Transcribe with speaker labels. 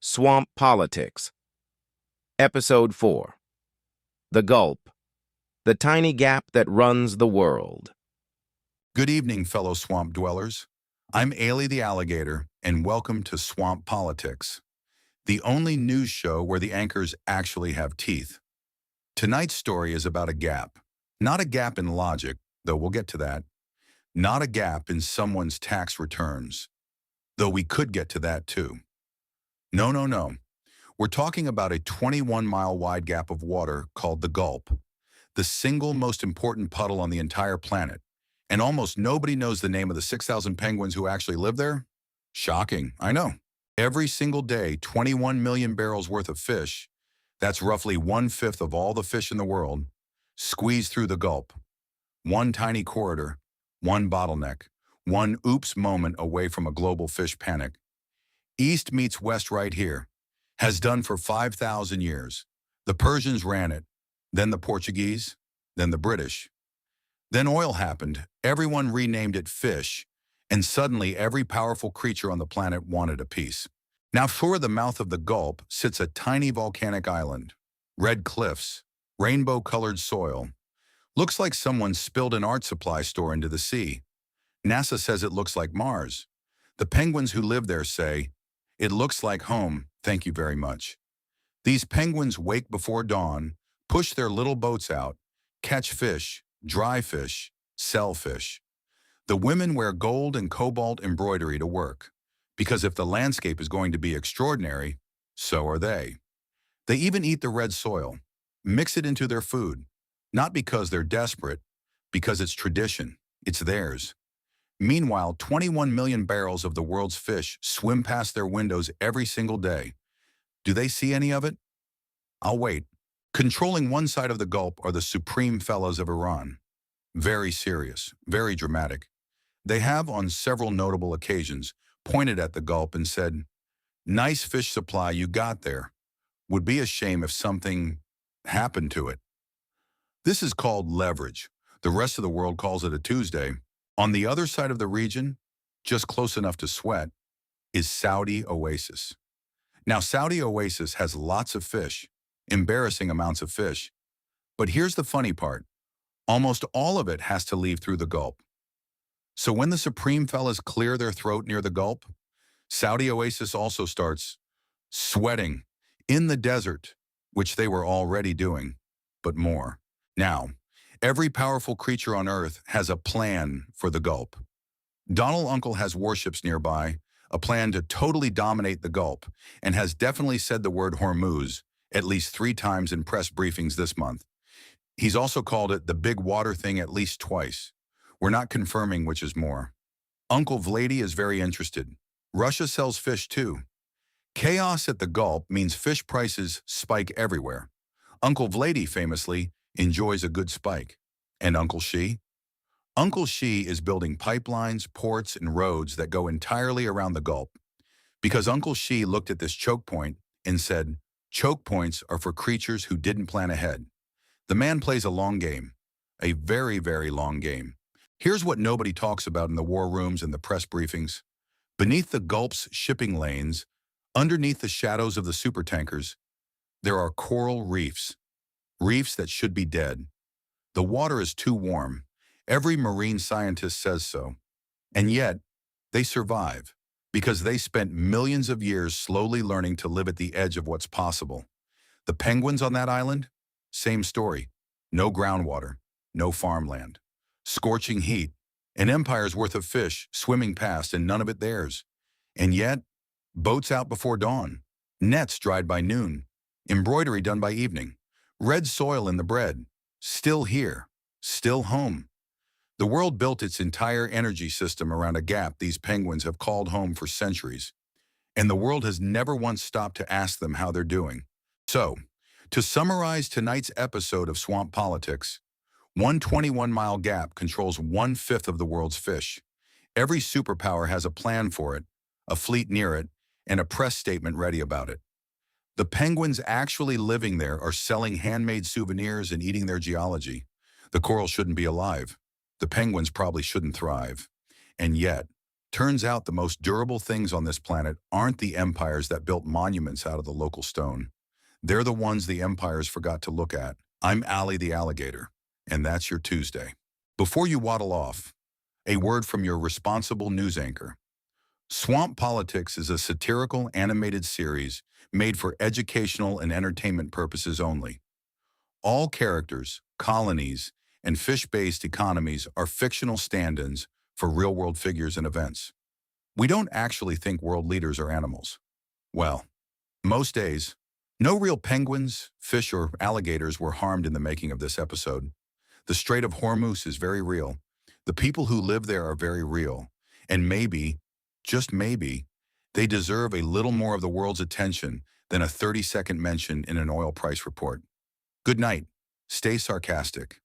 Speaker 1: Swamp Politics. Episode 4. The Gulp, the tiny gap that runs the world.
Speaker 2: Good evening, fellow swamp dwellers. I'm Ailey the Alligator, and welcome to Swamp Politics, the only news show where the anchors actually have teeth. Tonight's story is about a gap. Not a gap in logic, though we'll get to that. Not a gap in someone's tax returns, though we could get to that too. No. We're talking about a 21-mile wide gap of water called the Gulp, the single most important puddle on the entire planet. And almost nobody knows the name of the 6,000 penguins who actually live there? Shocking, I know. Every single day, 21 million barrels worth of fish, that's roughly 1/5 of all the fish in the world, squeeze through the Gulp. One tiny corridor, one bottleneck, one oops moment away from a global fish panic. East meets West right here, has done for 5,000 years. The Persians ran it, then the Portuguese, then the British. Then oil happened, everyone renamed it fish, and suddenly every powerful creature on the planet wanted a piece. Now toward the mouth of the Gulp sits a tiny volcanic island. Red cliffs, rainbow-colored soil. Looks like someone spilled an art supply store into the sea. NASA says it looks like Mars. The penguins who live there say, "It looks like home, thank you very much." These penguins wake before dawn, push their little boats out, catch fish, dry fish, sell fish. The women wear gold and cobalt embroidery to work, because if the landscape is going to be extraordinary, so are they. They even eat the red soil, mix it into their food, not because they're desperate, because it's tradition, it's theirs. Meanwhile, 21 million barrels of the world's fish swim past their windows every single day. Do they see any of it? I'll wait. Controlling one side of the Gulp are the supreme fellows of Iran. Very serious, very dramatic. They have, on several notable occasions, pointed at the Gulp and said, "Nice fish supply you got there. Would be a shame if something happened to it." This is called leverage. The rest of the world calls it a Tuesday. On the other side of the region, just close enough to sweat, is Saudi Oasis. Now, Saudi Oasis has lots of fish, embarrassing amounts of fish. But here's the funny part. Almost all of it has to leave through the Gulp. So when the supreme fellas clear their throat near the Gulp, Saudi Oasis also starts sweating in the desert, which they were already doing, but more. Now, every powerful creature on Earth has a plan for the Gulp. Donald Uncle has warships nearby, a plan to totally dominate the Gulp, and has definitely said the word Hormuz at least 3 times in press briefings this month. He's also called it the big water thing at least twice. We're not confirming which is more. Uncle Vlady is very interested. Russia sells fish too. Chaos at the Gulp means fish prices spike everywhere. Uncle Vlady famously enjoys a good spike. And Uncle She? Uncle She is building pipelines, ports, and roads that go entirely around the Gulp. Because Uncle She looked at this choke point and said, choke points are for creatures who didn't plan ahead. The man plays a long game, a very, very long game. Here's what nobody talks about in the war rooms and the press briefings. Beneath the Gulp's shipping lanes, underneath the shadows of the supertankers, there are coral reefs. Reefs that should be dead. The water is too warm. Every marine scientist says so. And yet, they survive because they spent millions of years slowly learning to live at the edge of what's possible. The penguins on that island? Same story. No groundwater, no farmland. Scorching heat, an empire's worth of fish swimming past and none of it theirs. And yet, boats out before dawn, nets dried by noon, embroidery done by evening. Red soil in the bread, still here, still home. The world built its entire energy system around a gap these penguins have called home for centuries, and the world has never once stopped to ask them how they're doing. So, to summarize tonight's episode of Swamp Politics, one 21-mile gap controls 1/5 of the world's fish. Every superpower has a plan for it, a fleet near it, and a press statement ready about it. The penguins actually living there are selling handmade souvenirs and eating their geology. The coral shouldn't be alive. The penguins probably shouldn't thrive. And yet, Turns out the most durable things on this planet aren't the empires that built monuments out of the local stone. They're the ones the empires forgot to look at. I'm Allie the Alligator, and that's your Tuesday. Before you waddle off, a word from your responsible news anchor. Swamp Politics is a satirical animated series made for educational and entertainment purposes only. All characters, colonies, and fish-based economies are fictional stand-ins for real-world figures and events. We don't actually think world leaders are animals. Well, most days, no real penguins, fish, or alligators were harmed in the making of this episode. The Strait of Hormuz is very real. The people who live there are very real. And maybe, just maybe, they deserve a little more of the world's attention than a 30-second mention in an oil price report. Good night. Stay sarcastic.